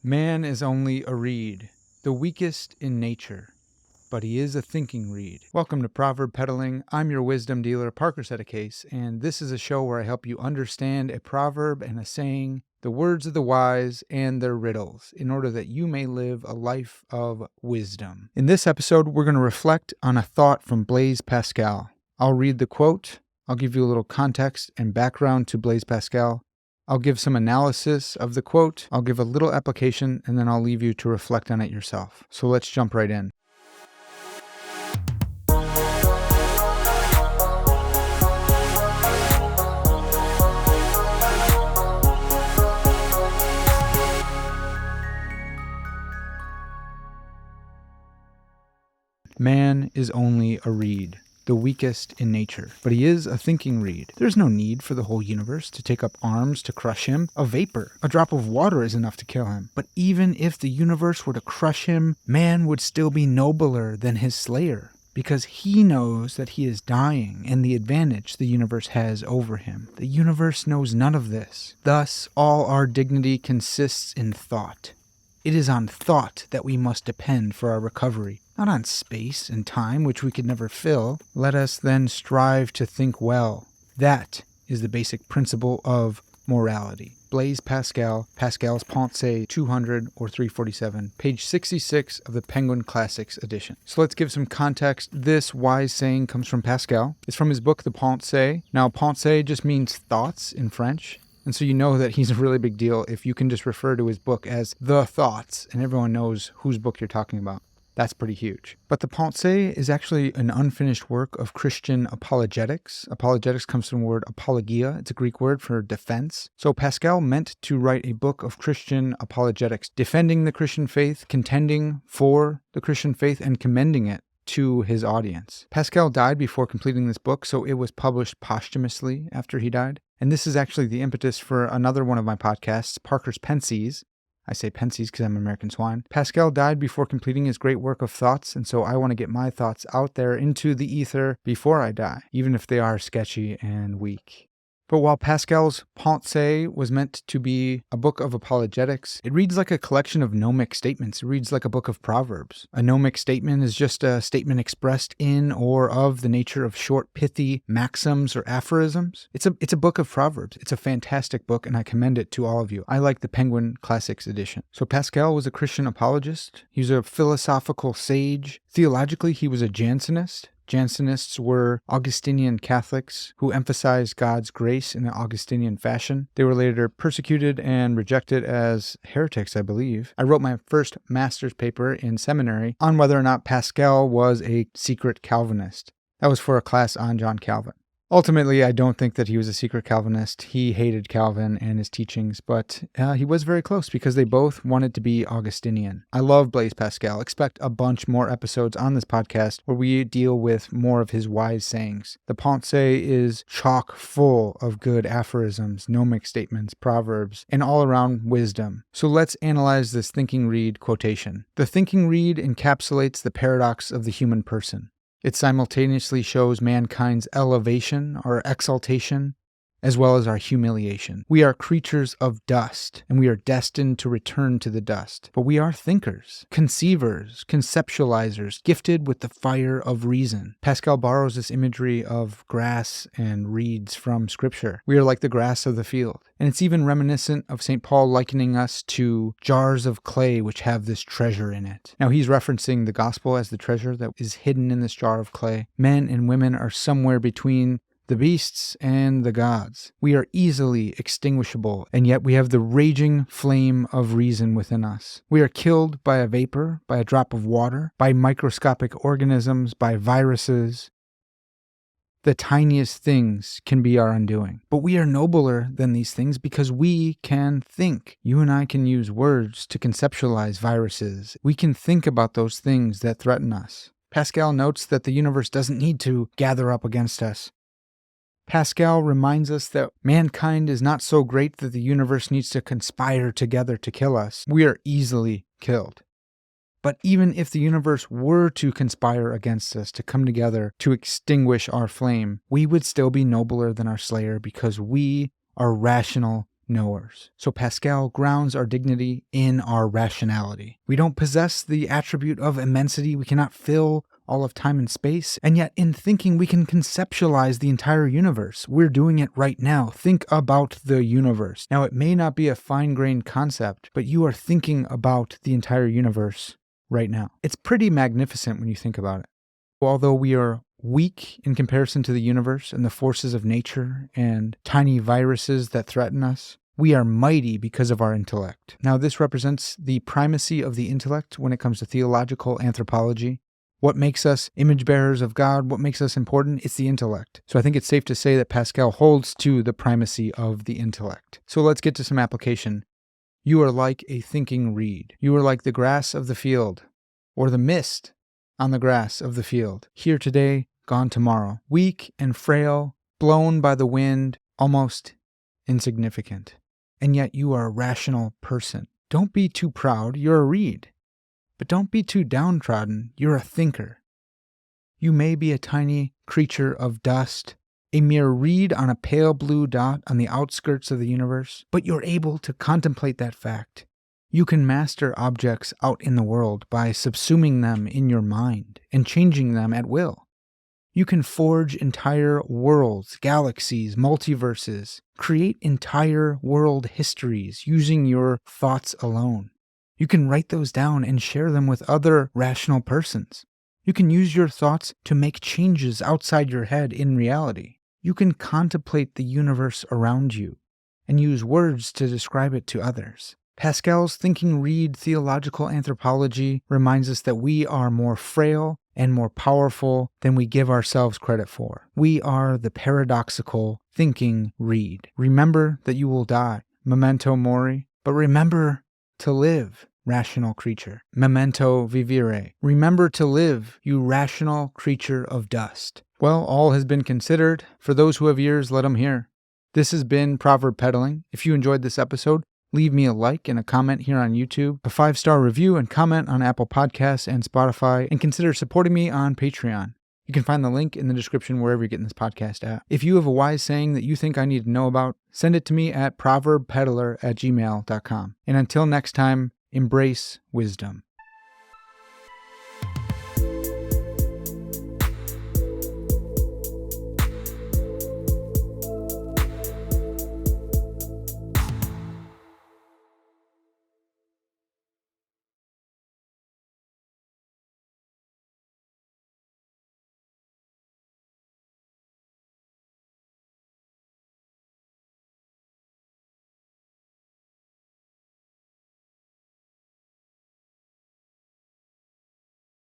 Man is only a reed, the weakest in nature, but he is a thinking reed. Welcome to Proverb Peddling. I'm your wisdom dealer, Parker Case, and this is a show where I help you understand a proverb and a saying, the words of the wise and their riddles, in order that you may live a life of wisdom. In this episode, we're going to reflect on a thought from Blaise Pascal. I'll read the quote. I'll give you a little context and background to Blaise Pascal. I'll give some analysis of the quote, I'll give a little application, and then I'll leave you to reflect on it yourself. So let's jump right in. Man is only a reed, the weakest in nature, but he is a thinking reed. There's no need for the whole universe to take up arms to crush him. A vapor, a drop of water is enough to kill him. But even if the universe were to crush him, man would still be nobler than his slayer, because he knows that he is dying and the advantage the universe has over him. The universe knows none of this. Thus, all our dignity consists in thought. It is on thought that we must depend for our recovery, not on space and time, which we could never fill. Let us then strive to think well. That is the basic principle of morality. Blaise Pascal, Pascal's Pensées 200 or 347, page 66 of the Penguin Classics edition. So let's give some context. This wise saying comes from Pascal. It's from his book, the Pensées. Now, Pensées just means thoughts in French. And so you know that he's a really big deal if you can just refer to his book as The Thoughts, and everyone knows whose book you're talking about. That's pretty huge. But the Pensées is actually an unfinished work of Christian apologetics. Apologetics comes from the word apologia. It's a Greek word for defense. So Pascal meant to write a book of Christian apologetics, defending the Christian faith, contending for the Christian faith, and commending it to his audience. Pascal died before completing this book, so it was published posthumously after he died. And this is actually the impetus for another one of my podcasts, Parker's Pensées. I say Pensées because I'm American swine. Pascal died before completing his great work of thoughts, and so I want to get my thoughts out there into the ether before I die, even if they are sketchy and weak. But while Pascal's Pensées was meant to be a book of apologetics, it reads like a collection of gnomic statements. It reads like a book of Proverbs. A gnomic statement is just a statement expressed in or of the nature of short, pithy maxims or aphorisms. It's a book of Proverbs. It's a fantastic book, and I commend it to all of you. I like the Penguin Classics edition. So Pascal was a Christian apologist. He was a philosophical sage. Theologically, he was a Jansenist. Jansenists were Augustinian Catholics who emphasized God's grace in an Augustinian fashion. They were later persecuted and rejected as heretics, I believe. I wrote my first master's paper in seminary on whether or not Pascal was a secret Calvinist. That was for a class on John Calvin. Ultimately, I don't think that he was a secret Calvinist. He hated Calvin and his teachings, but he was very close because they both wanted to be Augustinian. I love Blaise Pascal. Expect a bunch more episodes on this podcast where we deal with more of his wise sayings. The Pensées is chock full of good aphorisms, gnomic statements, proverbs, and all-around wisdom. So let's analyze this thinking reed quotation. The thinking reed encapsulates the paradox of the human person. It simultaneously shows mankind's elevation or exaltation, as well as our humiliation. We are creatures of dust, and we are destined to return to the dust. But we are thinkers, conceivers, conceptualizers, gifted with the fire of reason. Pascal borrows this imagery of grass and reeds from Scripture. We are like the grass of the field. And it's even reminiscent of St. Paul likening us to jars of clay which have this treasure in it. Now he's referencing the gospel as the treasure that is hidden in this jar of clay. Men and women are somewhere between the beasts and the gods. We are easily extinguishable, and yet we have the raging flame of reason within us. We are killed by a vapor, by a drop of water, by microscopic organisms, by viruses. The tiniest things can be our undoing. But we are nobler than these things because we can think. You and I can use words to conceptualize viruses. We can think about those things that threaten us. Pascal notes that the universe doesn't need to gather up against us. Pascal reminds us that mankind is not so great that the universe needs to conspire together to kill us. We are easily killed. But even if the universe were to conspire against us, to come together to extinguish our flame, we would still be nobler than our slayer because we are rational knowers. So Pascal grounds our dignity in our rationality. We don't possess the attribute of immensity. We cannot fill all of time and space. And yet in thinking, we can conceptualize the entire universe. We're doing it right now. Think about the universe. Now, it may not be a fine-grained concept, but you are thinking about the entire universe right now. It's pretty magnificent when you think about it. Although we are weak in comparison to the universe and the forces of nature and tiny viruses that threaten us, we are mighty because of our intellect. Now, this represents the primacy of the intellect when it comes to theological anthropology. What makes us image bearers of God? What makes us important? It's the intellect. So I think it's safe to say that Pascal holds to the primacy of the intellect. So let's get to some application. You are like a thinking reed. You are like the grass of the field, or the mist on the grass of the field. Here today, gone tomorrow. Weak and frail, blown by the wind, almost insignificant. And yet you are a rational person. Don't be too proud. You're a reed. But don't be too downtrodden. You're a thinker. You may be a tiny creature of dust, a mere reed on a pale blue dot on the outskirts of the universe, but you're able to contemplate that fact. You can master objects out in the world by subsuming them in your mind and changing them at will. You can forge entire worlds, galaxies, multiverses, create entire world histories using your thoughts alone. You can write those down and share them with other rational persons. You can use your thoughts to make changes outside your head in reality. You can contemplate the universe around you and use words to describe it to others. Pascal's thinking reed theological anthropology reminds us that we are more frail and more powerful than we give ourselves credit for. We are the paradoxical thinking reed. Remember that you will die, memento mori, but remember to live, rational creature. Memento vivere. Remember to live, you rational creature of dust. Well, all has been considered. For those who have ears, let them hear. This has been Proverb Peddling. If you enjoyed this episode, leave me a like and a comment here on YouTube, a 5-star review and comment on Apple Podcasts and Spotify, and consider supporting me on Patreon. You can find the link in the description wherever you're getting this podcast at. If you have a wise saying that you think I need to know about, send it to me at proverbpeddler@gmail.com. And until next time, embrace wisdom.